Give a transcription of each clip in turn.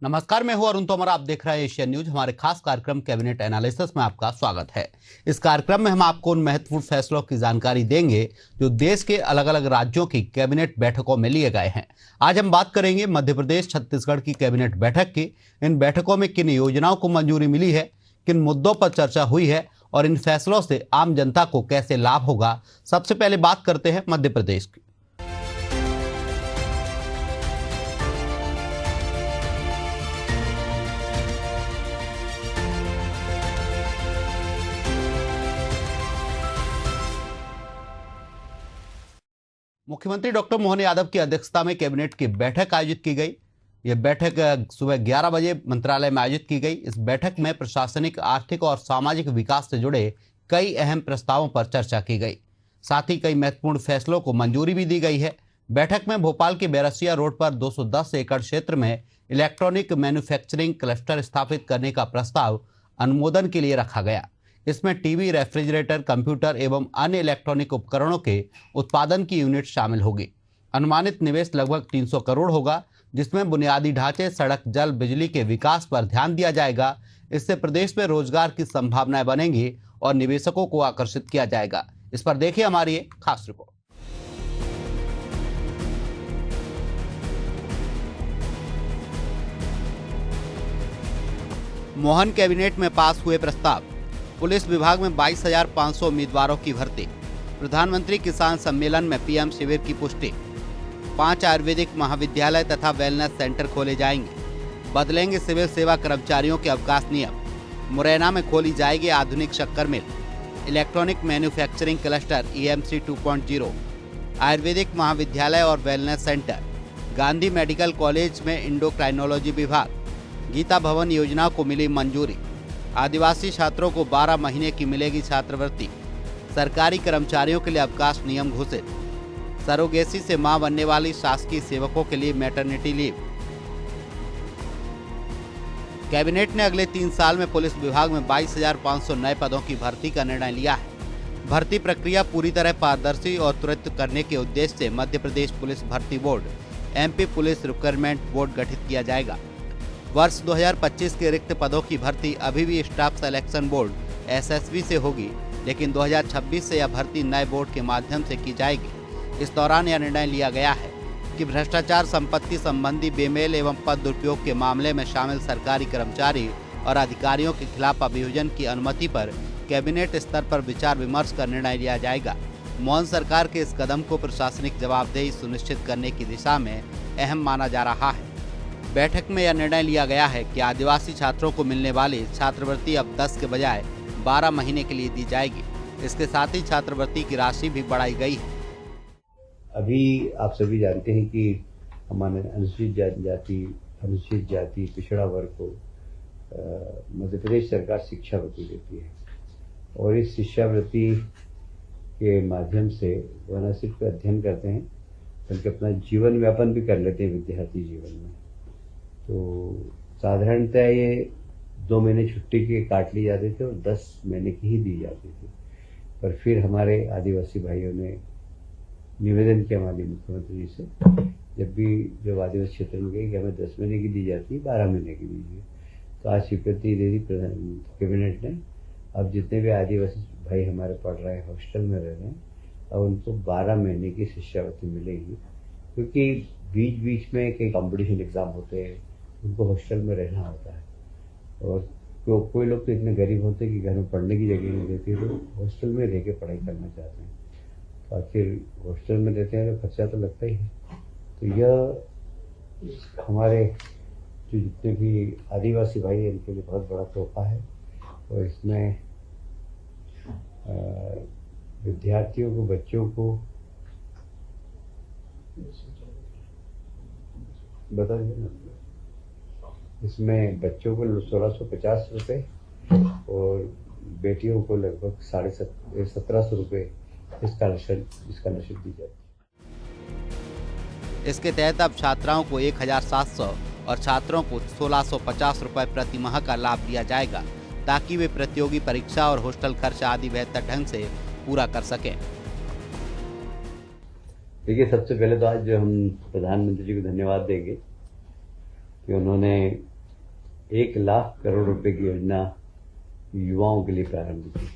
नमस्कार, मैं हूं अरुण तोमर। आप देख रहे हैं एशियन न्यूज। हमारे खास कार्यक्रम कैबिनेट एनालिसिस में आपका स्वागत है। इस कार्यक्रम में हम आपको उन महत्वपूर्ण फैसलों की जानकारी देंगे जो देश के अलग अलग राज्यों की कैबिनेट बैठकों में लिए गए हैं। आज हम बात करेंगे मध्य प्रदेश छत्तीसगढ़ की कैबिनेट बैठक की। इन बैठकों में किन योजनाओं को मंजूरी मिली है, किन मुद्दों पर चर्चा हुई है और इन फैसलों से आम जनता को कैसे लाभ होगा। सबसे पहले बात करते हैं मध्य प्रदेश की। मुख्यमंत्री डॉक्टर मोहन यादव की अध्यक्षता में कैबिनेट की बैठक आयोजित की गई। यह बैठक सुबह 11 बजे मंत्रालय में आयोजित की गई। इस बैठक में प्रशासनिक, आर्थिक और सामाजिक विकास से जुड़े कई अहम प्रस्तावों पर चर्चा की गई। साथ ही कई महत्वपूर्ण फैसलों को मंजूरी भी दी गई है। बैठक में भोपाल के बैरसिया रोड पर 210 एकड़ क्षेत्र में इलेक्ट्रॉनिक मैन्युफैक्चरिंग क्लस्टर स्थापित करने का प्रस्ताव अनुमोदन के लिए रखा गया। इसमें टीवी, रेफ्रिजरेटर, कंप्यूटर एवं अन्य इलेक्ट्रॉनिक उपकरणों के उत्पादन की यूनिट शामिल होगी। अनुमानित निवेश लगभग 300 करोड़ होगा, जिसमें बुनियादी ढांचे, सड़क, जल, बिजली के विकास पर ध्यान दिया जाएगा। इससे प्रदेश में रोजगार की संभावनाएं बनेंगी और निवेशकों को आकर्षित किया जाएगा। इस पर देखिए हमारी एक खास रिपोर्ट। मोहन कैबिनेट में पास हुए प्रस्ताव। पुलिस विभाग में 22,500 उम्मीदवारों की भर्ती। प्रधानमंत्री किसान सम्मेलन में पीएम शिविर की पुष्टि। 5 आयुर्वेदिक महाविद्यालय तथा वेलनेस सेंटर खोले जाएंगे। बदलेंगे सिविल सेवा कर्मचारियों के अवकाश नियम। मुरैना में खोली जाएगी आधुनिक शक्कर मिल। Electronic manufacturing cluster EMC 2.0। आयुर्वेदिक महाविद्यालय और wellness centre. Gandhi medical college में इंडोक्राइनोलॉजी विभाग। गीता भवन योजना को मिली मंजूरी। आदिवासी छात्रों को 12 महीने की मिलेगी छात्रवृत्ति। सरकारी कर्मचारियों के लिए अवकाश नियम घोषित। सरोगेसी से मां बनने वाली शासकीय सेवकों के लिए मैटरनिटी लीव। कैबिनेट ने अगले 3 साल में पुलिस विभाग में 22,500 नए पदों की भर्ती का निर्णय लिया है। भर्ती प्रक्रिया पूरी तरह पारदर्शी और त्वरित करने के उद्देश्य से मध्य प्रदेश पुलिस भर्ती board MP police requirement board गठित किया जाएगा। वर्ष 2025 के रिक्त पदों की भर्ती अभी भी स्टाफ सिलेक्शन बोर्ड SSB से होगी, लेकिन 2026 से यह भर्ती नए बोर्ड के माध्यम से की जाएगी। इस दौरान यह निर्णय लिया गया है कि भ्रष्टाचार, संपत्ति संबंधी बेमेल एवं पद दुरुपयोग के मामले में शामिल सरकारी कर्मचारी और अधिकारियों के खिलाफ अभियोजन की अनुमति पर कैबिनेट स्तर पर विचार विमर्श कर निर्णय लिया जाएगा। मोहन सरकार के इस कदम को प्रशासनिक जवाबदेही सुनिश्चित करने की दिशा में अहम माना जा रहा है। बैठक में यह निर्णय लिया गया है कि आदिवासी छात्रों को मिलने वाली छात्रवृत्ति अब 10 के बजाय 12 महीने के लिए दी जाएगी। इसके साथ ही छात्रवृत्ति की राशि भी बढ़ाई गई है। अभी आप सभी जानते हैं कि हमारे अनुसूचित जाति पिछड़ा वर्ग को मध्य प्रदेश सरकार शिक्षावृत्ति देती है और इस शिक्षावृत्ति के माध्यम से वह न सिर्फ अध्ययन करते हैं बल्कि अपना जीवन यापन भी कर लेते हैं विद्यार्थी जीवन में। तो साधारणतः ये 2 महीने छुट्टी के काट ली जाते थे और 10 महीने की ही दी जाती थी। पर फिर हमारे आदिवासी भाइयों ने निवेदन किया माननीय मुख्यमंत्री जी से, जब भी जो आदिवासी क्षेत्र में गए कि हमें 10 महीने की दी जाती है, 12 महीने की दीजिए। तो आज स्वीकृति दे दी कैबिनेट ने। अब जितने भी आदिवासी भाई हमारे पढ़ रहे हैं, हॉस्टल में रह रहे हैं, अब उनको 12 महीने की शिष्यवृत्ति मिलेगी, क्योंकि बीच बीच में कई कॉम्पिटिशन एग्जाम होते हैं, उनको हॉस्टल में रहना होता है। और कोई लोग तो इतने गरीब होते हैं कि घर में पढ़ने की जगह नहीं देती, तो हॉस्टल में रह के पढ़ाई करना चाहते हैं। तो आखिर हॉस्टल में रहते हैं तो खर्चा तो लगता ही है। तो यह हमारे जो जितने भी आदिवासी भाई हैं इनके लिए बहुत बड़ा तोहफा है। और इसमें विद्यार्थियों को, बच्चों को बता दीजिए, इसमें बच्चों को 1650 रुपये और बेटियों को लगभग 1750 रुपये स्कॉलरशिप दी जाती है। इसके तहत अब छात्राओं को 1,700 और छात्रों को 1,650 रुपये प्रति माह का लाभ दिया जाएगा, ताकि वे प्रतियोगी परीक्षा और हॉस्टल खर्च आदि बेहतर ढंग से पूरा कर सकें। देखिए, सबसे पहले तो आज जो हम प्रधानमंत्री जी को धन्यवाद देंगे कि उन्होंने 1,00,000 करोड़ रुपए की योजना युवाओं के लिए प्रारंभ की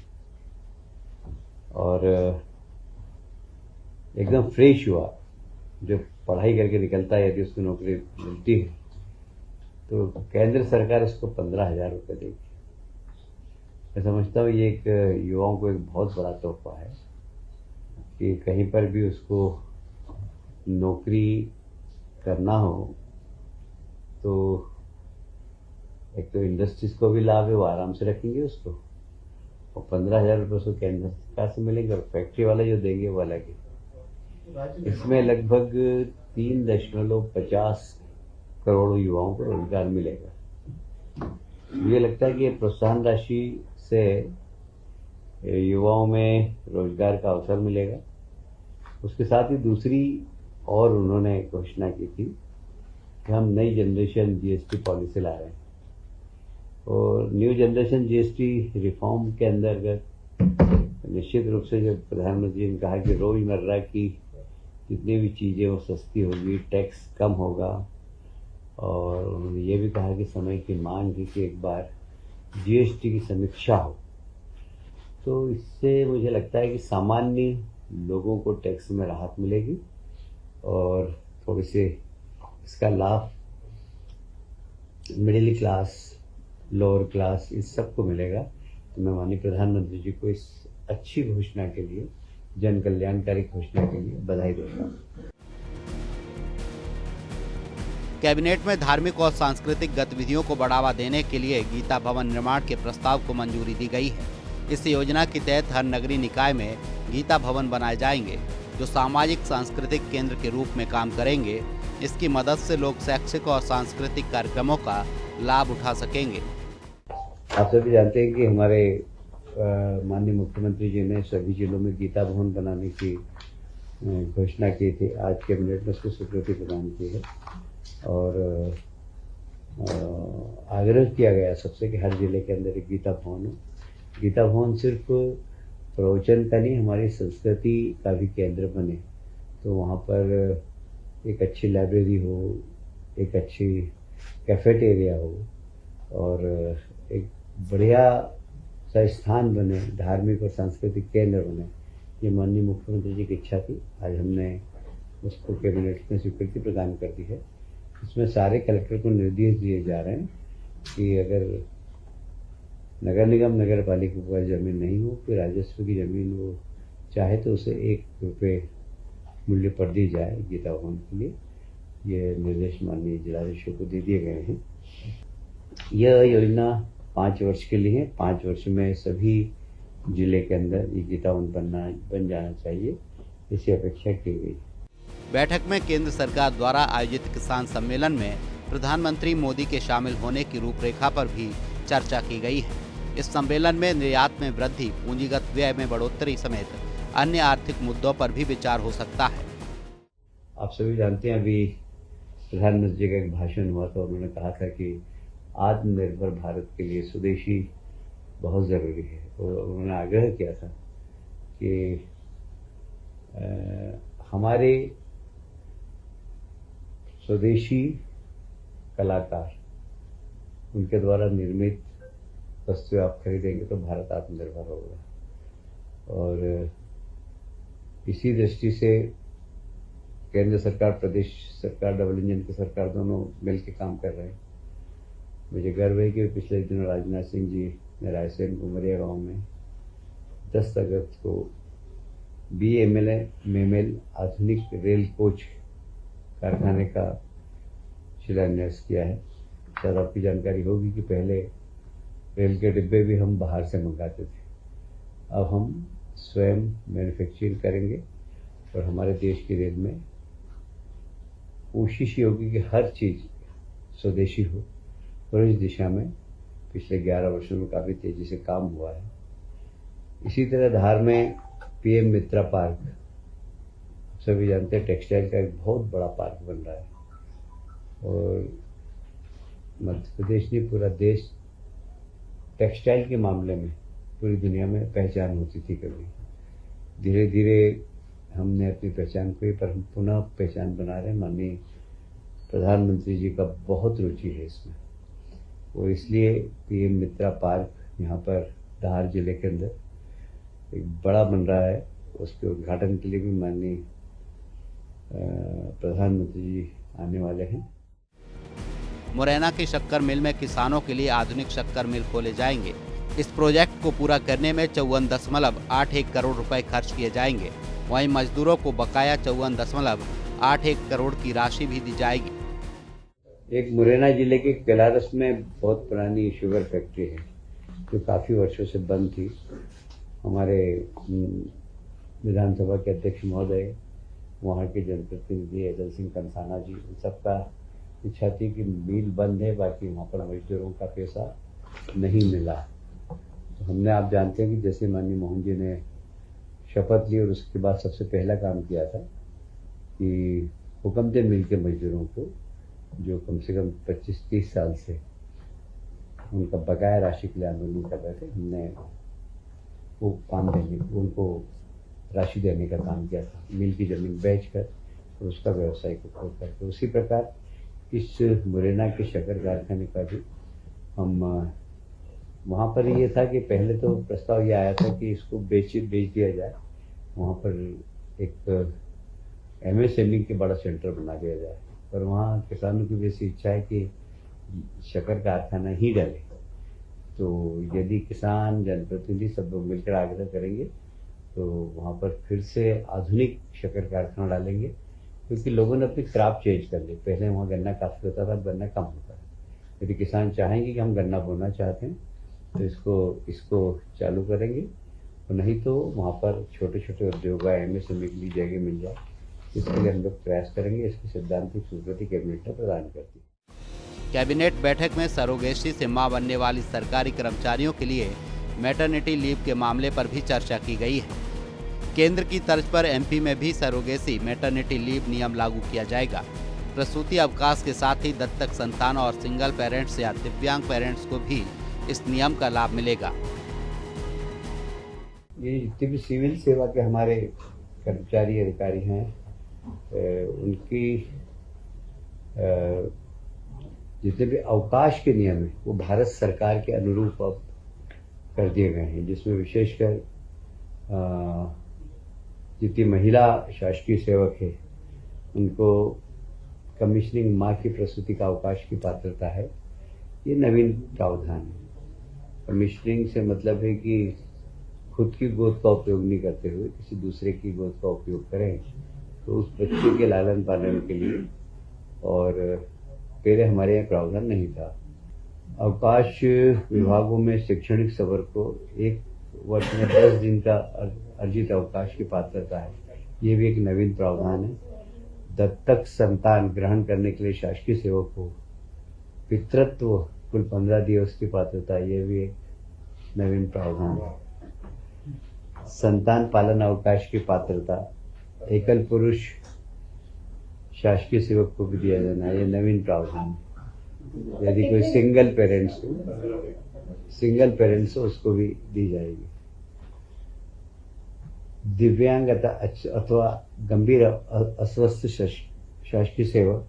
और एकदम फ्रेश युवा जो पढ़ाई करके निकलता है, यदि उसको नौकरी मिलती है तो केंद्र सरकार उसको 15,000 रुपये देगी। मैं समझता हूँ ये एक युवाओं को एक बहुत बड़ा तोहफा है कि कहीं पर भी उसको नौकरी करना हो तो एक तो इंडस्ट्रीज को भी लाभ है, वो आराम से रखेंगे उसको, और 15,000 रुपये उसको केंद्र सरकार से मिलेंगे और फैक्ट्री वाले जो देंगे वो अलग है। इसमें लगभग 3.50 करोड़ युवाओं को रोजगार मिलेगा। मुझे लगता है कि ये प्रोत्साहन राशि से युवाओं में रोजगार का अवसर मिलेगा। उसके साथ ही दूसरी और उन्होंने घोषणा की थी कि हम नई जनरेशन जीएसटी पॉलिसी ला रहे हैं और न्यू जनरेशन जीएसटी रिफॉर्म के अंतर्गत निश्चित रूप से जो प्रधानमंत्री ने कहा कि रोजमर्रा की जितनी भी चीज़ें वो सस्ती होगी, टैक्स कम होगा, और उन्होंने ये भी कहा कि समय की मांग है कि एक बार जीएसटी की समीक्षा हो। तो इससे मुझे लगता है कि सामान्य लोगों को टैक्स में राहत मिलेगी और थोड़ी सी इसका लाभ मिडिल क्लास, लोअर क्लास, इस सबको मिलेगा। तो मैं माननीय प्रधानमंत्री जी को इस अच्छी घोषणा के लिए, जन कल्याणकारी घोषणा के लिए बधाई देता हूँ। कैबिनेट में धार्मिक और सांस्कृतिक गतिविधियों को बढ़ावा देने के लिए गीता भवन निर्माण के प्रस्ताव को मंजूरी दी गई है। इस योजना के तहत हर नगरीय निकाय में गीता भवन बनाए जाएंगे जो सामाजिक सांस्कृतिक केंद्र के रूप में काम करेंगे। इसकी मदद से लोग शैक्षिक और सांस्कृतिक कार्यक्रमों का लाभ उठा सकेंगे। आप सभी जानते हैं कि हमारे माननीय मुख्यमंत्री जी ने सभी जिलों में गीता भवन बनाने की घोषणा की थी। आज कैबिनेट में उसको स्वीकृति प्रदान की है और आग्रह किया गया सबसे कि हर जिले के अंदर एक गीता भवन हो। गीता भवन सिर्फ प्रवचन का नहीं, हमारी संस्कृति का भी केंद्र बने। तो वहाँ पर एक अच्छी लाइब्रेरी हो, एक अच्छी कैफेटेरिया हो और एक बढ़िया सा स्थान बने, धार्मिक और सांस्कृतिक केंद्र बने। ये माननीय मुख्यमंत्री जी की इच्छा थी। आज हमने उसको कैबिनेट में स्वीकृति प्रदान कर दी है। इसमें सारे कलेक्टर को निर्देश दिए जा रहे हैं कि अगर नगर निगम, नगर पालिका के पास जमीन नहीं हो, फिर राजस्व की जमीन वो चाहे तो उसे 1 रुपये मूल्य पर दी जाए गीता भवन के लिए। ये निर्देश माननीय जिलाधीशों को दे दिए गए हैं। यह योजना 5 वर्ष के लिए है। 5 वर्ष में सभी जिले के अंदर ये गीता भवन बन जाना चाहिए, इसी अपेक्षा की गई। बैठक में केंद्र सरकार द्वारा आयोजित किसान सम्मेलन में प्रधानमंत्री मोदी के शामिल होने की रूपरेखा पर भी चर्चा की गई है। इस सम्मेलन में निर्यात में वृद्धि, पूंजीगत व्यय में बढ़ोतरी समेत अन्य आर्थिक मुद्दों पर भी विचार हो सकता है। आप सभी जानते हैं, अभी प्रधानमंत्री जी का एक भाषण हुआ था। उन्होंने कहा था कि आत्मनिर्भर भारत के लिए स्वदेशी बहुत ज़रूरी है और उन्होंने आग्रह किया था कि हमारे स्वदेशी कलाकार, उनके द्वारा निर्मित वस्तुएं आप खरीदेंगे तो भारत आत्मनिर्भर होगा। और इसी दृष्टि से केंद्र सरकार, प्रदेश सरकार, डबल इंजन की सरकार दोनों मिल के काम कर रहे हैं। मुझे गर्व है कि पिछले दिनों राजनाथ सिंह जी ने रायसेन उमरिया गांव में 10 अगस्त को BML आधुनिक रेल कोच कारखाने का शिलान्यास किया है। शायद आपकी जानकारी होगी कि पहले रेल के डिब्बे भी हम बाहर से मंगाते थे, अब हम स्वयं मैन्युफैक्चरिंग करेंगे और हमारे देश की रेल में कोशिश ये होगी कि हर चीज़ स्वदेशी हो और इस दिशा में पिछले 11 वर्षों में काफ़ी तेज़ी से काम हुआ है। इसी तरह धार में PM मित्रा पार्क, सभी जानते हैं, टेक्सटाइल का एक बहुत बड़ा पार्क बन रहा है और मध्य प्रदेश नहीं, पूरा देश टेक्सटाइल के मामले में पूरी दुनिया में पहचान होती थी। कभी धीरे धीरे हमने अपनी पहचान खोई, पर हम पुनः पहचान बना रहे हैं। माननीय प्रधानमंत्री जी का बहुत रुचि है इसमें। और इसलिए पीएम मित्रा पार्क यहाँ पर धार जिले के अंदर एक बड़ा बन रहा है। उसके उद्घाटन के लिए भी माननीय प्रधानमंत्री जी आने वाले हैं। मुरैना की शक्कर मिल में किसानों के लिए आधुनिक शक्कर मिल खोले जाएंगे। इस प्रोजेक्ट को पूरा करने में 54.81 करोड़ रुपए खर्च किए जाएंगे। वहीं मजदूरों को बकाया 54.81 करोड़ की राशि भी दी जाएगी। एक मुरैना जिले के केलारस में बहुत पुरानी शुगर फैक्ट्री है जो काफ़ी वर्षों से बंद थी। हमारे विधानसभा के अध्यक्ष महोदय, वहाँ के जनप्रतिनिधि अजय सिंह कंसाना जी, उन सबका इच्छा थी कि मिल बंद है, बाकी वहाँ पर मजदूरों का पैसा नहीं मिला। तो हमने, आप जानते हैं कि जैसे माननीय मोहन जी ने शपथ ली और उसके बाद सबसे पहला काम किया था कि हुक्म दे मिल के मजदूरों को जो कम से कम 25-30 साल से उनका बकाया राशि के लिए आंदोलन कर रहे थे, हमने वो काम देने, उनको राशि देने का काम किया था, मिल की ज़मीन बेचकर और उसका व्यवसाय को खोल करके। उसी प्रकार इस मुरैना के शक्कर कारखाने का भी हम, वहाँ पर ये था कि पहले तो प्रस्ताव ये आया था कि इसको बेच दिया जाए, वहाँ पर एक MSME के बड़ा सेंटर बना दिया जाए, पर वहाँ किसानों की वैसी इच्छा है कि शक्कर कारखाना ही डाले। तो यदि किसान, जनप्रतिनिधि सब लोग मिलकर आग्रह करेंगे तो वहाँ पर फिर से आधुनिक शक्कर कारखाना डालेंगे, क्योंकि लोगों ने अपनी क्राप चेंज कर ली। पहले वहाँ गन्ना काफ़ी होता था, गन्ना कम होता है। यदि किसान चाहेंगे कि हम गन्ना बोना चाहते हैं तो इसको चालू करेंगे, और नहीं तो वहाँ पर छोटे छोटे उद्योग MSME के लिए जगह मिल जाए, इसके लिए हम लोग प्रयास करेंगे। इसकी सैद्धांतिक स्वीकृति कैबिनेट ने प्रदान कर दी। कैबिनेट बैठक में सरोगेसी से मां बनने वाली सरकारी कर्मचारियों के लिए मैटरनिटी लीव के मामले पर भी चर्चा की गई है। केंद्र की तर्ज पर MP में भी सरोगेसी मैटरनिटी लीव नियम लागू किया जाएगा। प्रसूति अवकाश के साथ ही दत्तक संतान और सिंगल पेरेंट्स या दिव्यांग पेरेंट्स को भी इस नियम का लाभ मिलेगा। ये जितने भी सिविल सेवा के हमारे कर्मचारी अधिकारी हैं, उनकी जितने भी अवकाश के नियम हैं वो भारत सरकार के अनुरूप अब कर दिए गए हैं, जिसमें विशेषकर जितनी महिला शासकीय सेवक है उनको कमीशनिंग माँ की प्रसूति का अवकाश की पात्रता है। ये नवीन प्रावधान है। कमीशनिंग से मतलब है कि खुद की गोद का उपयोग नहीं करते हुए किसी दूसरे की गोद का उपयोग करें, तो उस बच्चे के लालन पालन के लिए। और पहले हमारे यहाँ प्रावधान नहीं था। अवकाश विभागों में शैक्षणिक सबर को 1 वर्ष में 10 दिन का अर्जित अवकाश की पात्रता है। ये भी एक नवीन प्रावधान है। दत्तक संतान ग्रहण करने के लिए शासकीय सेवक को पितृत्व कुल 15 दिवस की पात्रता, ये भी एक नवीन प्रावधान है। संतान पालन अवकाश की पात्रता एकल पुरुष शासकीय सेवक को भी दिया जाना है, ये नवीन प्रावधान है। यदि कोई सिंगल पेरेंट्स हो उसको भी दी जाएगी। दिव्यांग अथवा गंभीर अस्वस्थ शासकीय सेवक,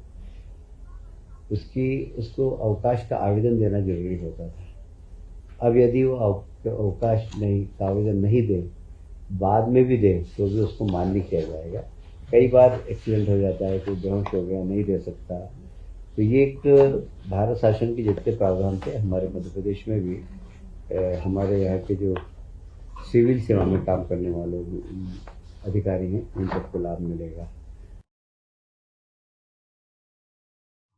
उसको अवकाश का आवेदन देना जरूरी होता था। अब यदि वो अवकाश का आवेदन नहीं दे, बाद में भी दे, तो भी उसको मान्य किया जाएगा। कई बार एक्सीडेंट हो जाता है, कोई बेहोश हो गया, नहीं दे सकता। तो ये एक भारत शासन के जितने प्रावधान थे हमारे मध्य प्रदेश में भी हमारे यहाँ के जो सिविल सेवा में काम करने वाले अधिकारी हैं, उन सबको लाभ मिलेगा।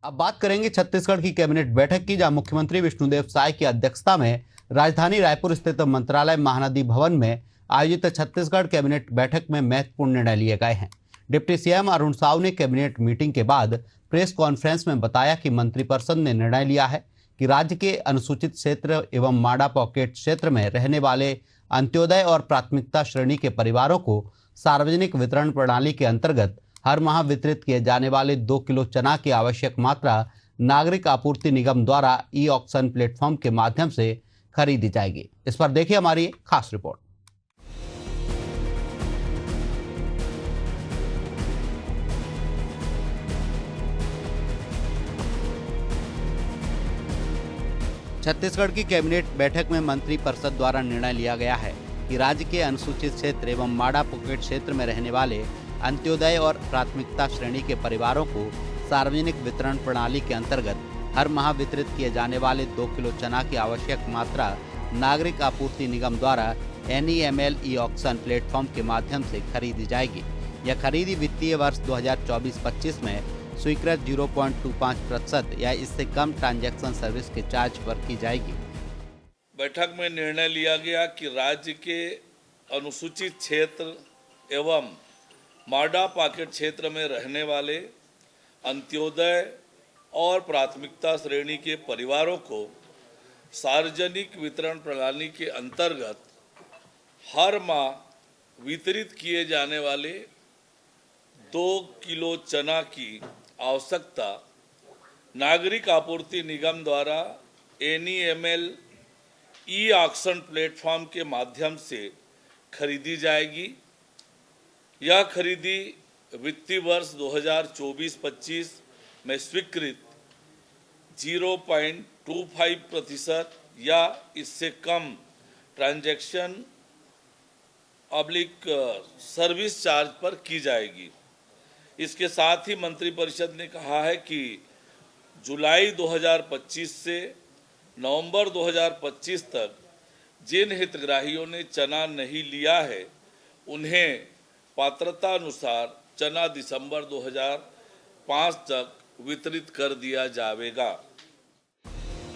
अब बात करेंगे छत्तीसगढ़ की कैबिनेट बैठक की, जहां मुख्यमंत्री विष्णुदेव साय की अध्यक्षता में राजधानी रायपुर स्थित मंत्रालय महानदी भवन में आयोजित छत्तीसगढ़ कैबिनेट बैठक में महत्वपूर्ण निर्णय लिए गए हैं। डिप्टी सीएम अरुण साव ने कैबिनेट मीटिंग के बाद प्रेस कॉन्फ्रेंस में बताया कि मंत्रिपरिषद ने निर्णय लिया है कि राज्य के अनुसूचित क्षेत्र एवं माडा पॉकेट क्षेत्र में रहने वाले अंत्योदय और प्राथमिकता श्रेणी के परिवारों को सार्वजनिक वितरण प्रणाली के अंतर्गत हर माह वितरित किए जाने वाले 2 किलो चना की आवश्यक मात्रा नागरिक आपूर्ति निगम द्वारा ई-ऑक्शन प्लेटफॉर्म के माध्यम से खरीदी जाएगी। इस पर देखिए हमारी खास रिपोर्ट। छत्तीसगढ़ की कैबिनेट बैठक में मंत्रिपरिषद द्वारा निर्णय लिया गया है कि राज्य के अनुसूचित क्षेत्र एवं माडा पॉकेट क्षेत्र में रहने वाले अंत्योदय और प्राथमिकता श्रेणी के परिवारों को सार्वजनिक वितरण प्रणाली के अंतर्गत हर माह वितरित किए जाने वाले 2 किलो चना की आवश्यक मात्रा नागरिक आपूर्ति निगम द्वारा NEML ई-ऑक्शन प्लेटफॉर्म के माध्यम से खरीदी जाएगी। यह खरीदी वित्तीय वर्ष 2024-25 में स्वीकृत 0.25% या इससे कम ट्रांजैक्शन सर्विस के चार्ज पर की जाएगी। बैठक में निर्णय लिया गया कि राज्य के अनुसूचित क्षेत्र एवं माडा पॉकेट क्षेत्र में रहने वाले अंत्योदय और प्राथमिकता श्रेणी के परिवारों को सार्वजनिक वितरण प्रणाली के अंतर्गत हर माह वितरित किए जाने वाले 2 किलो चना की आवश्यकता नागरिक आपूर्ति निगम द्वारा NEML ई-ऑक्शन प्लेटफॉर्म के माध्यम से खरीदी जाएगी। यह खरीदी वित्तीय वर्ष 2024-25 में स्वीकृत 0.25% या इससे कम ट्रांजैक्शन सर्विस चार्ज पर की जाएगी। इसके साथ ही मंत्रिपरिषद ने कहा है कि जुलाई 2025 से नवंबर 2025 तक जिन हितग्राहियों ने चना नहीं लिया है उन्हें पात्रता अनुसार चना दिसंबर 2005 तक वितरित कर दिया जाएगा।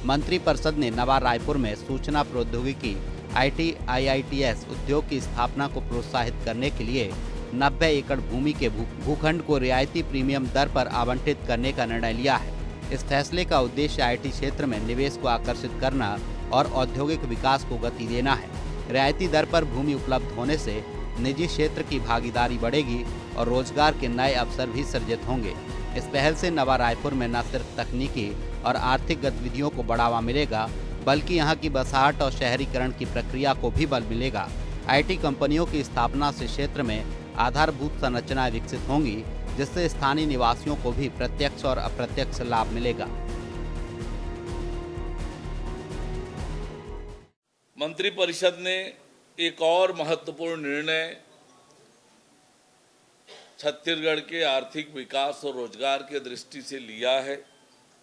मंत्रिपरिषद ने नवा रायपुर में सूचना प्रौद्योगिकी IITS उद्योग की स्थापना को प्रोत्साहित करने के लिए 90 एकड़ भूमि के भूखंड को रियायती प्रीमियम दर पर आवंटित करने का निर्णय लिया है। इस फैसले का उद्देश्य IT क्षेत्र में निवेश को आकर्षित करना और औद्योगिक विकास को गति देना है। रियायती दर पर भूमि उपलब्ध होने से निजी क्षेत्र की भागीदारी बढ़ेगी और रोजगार के नए अवसर भी सृजित होंगे। इस पहल से नवा रायपुर में न सिर्फ तकनीकी और आर्थिक गतिविधियों को बढ़ावा मिलेगा बल्कि यहाँ की बसाहट और शहरीकरण की प्रक्रिया को भी बल मिलेगा। IT कंपनियों की स्थापना से क्षेत्र में आधारभूत संरचनाएं विकसित होंगी जिससे स्थानीय निवासियों को भी प्रत्यक्ष और अप्रत्यक्ष लाभ मिलेगा। मंत्रिपरिषद ने एक और महत्वपूर्ण निर्णय छत्तीसगढ़ के आर्थिक विकास और रोजगार के दृष्टि से लिया है।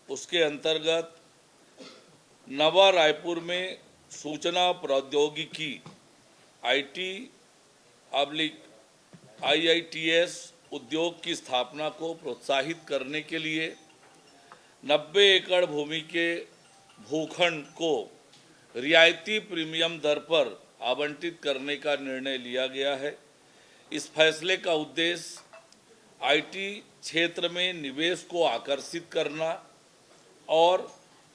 उसके अंतर्गत नवा रायपुर में सूचना प्रौद्योगिकी IITS उद्योग की स्थापना को प्रोत्साहित करने के लिए 90 एकड़ भूमि के भूखंड को रियायती प्रीमियम दर पर आवंटित करने का निर्णय लिया गया है। इस फैसले का उद्देश्य IT क्षेत्र में निवेश को आकर्षित करना और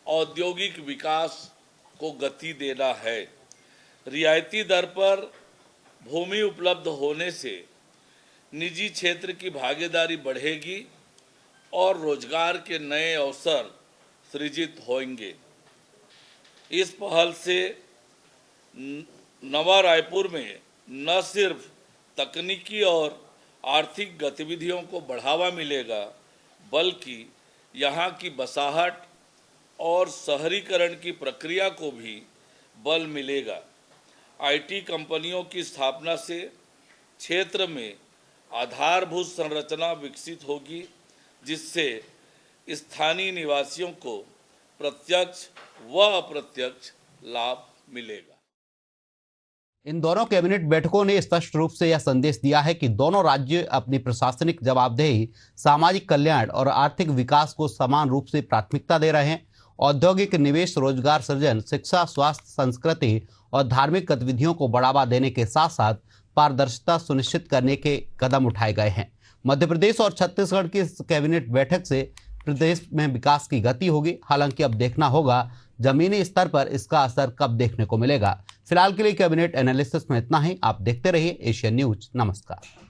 औद्योगिक विकास को गति देना है। रियायती दर पर भूमि उपलब्ध होने से निजी क्षेत्र की भागीदारी बढ़ेगी और रोजगार के नए अवसर सृजित होंगे। इस पहल से नवा रायपुर में न सिर्फ तकनीकी और आर्थिक गतिविधियों को बढ़ावा मिलेगा बल्कि यहाँ की बसाहट और शहरीकरण की प्रक्रिया को भी बल मिलेगा। IT कंपनियों की स्थापना से क्षेत्र में आधारभूत संरचना विकसित होगी जिससे स्थानीय निवासियों को प्रत्यक्ष व अप्रत्यक्ष लाभ मिलेगा। इन दोनों कैबिनेट बैठकों ने स्पष्ट रूप से यह संदेश दिया है कि दोनों राज्य अपनी प्रशासनिक जवाबदेही, सामाजिक कल्याण और आर्थिक विकास को समान रूप से प्राथमिकता दे रहे हैं। औद्योगिक निवेश, रोजगार सृजन, शिक्षा, स्वास्थ्य, संस्कृति और धार्मिक गतिविधियों को बढ़ावा देने के साथ साथ पारदर्शिता सुनिश्चित करने के कदम उठाए गए हैं। मध्य प्रदेश और छत्तीसगढ़ की इस कैबिनेट बैठक से प्रदेश में विकास की गति होगी। हालांकि अब देखना होगा जमीनी स्तर पर इसका असर कब देखने को मिलेगा। फिलहाल के लिए कैबिनेट एनालिसिस में इतना ही। आप देखते रहिए एशियन न्यूज। नमस्कार।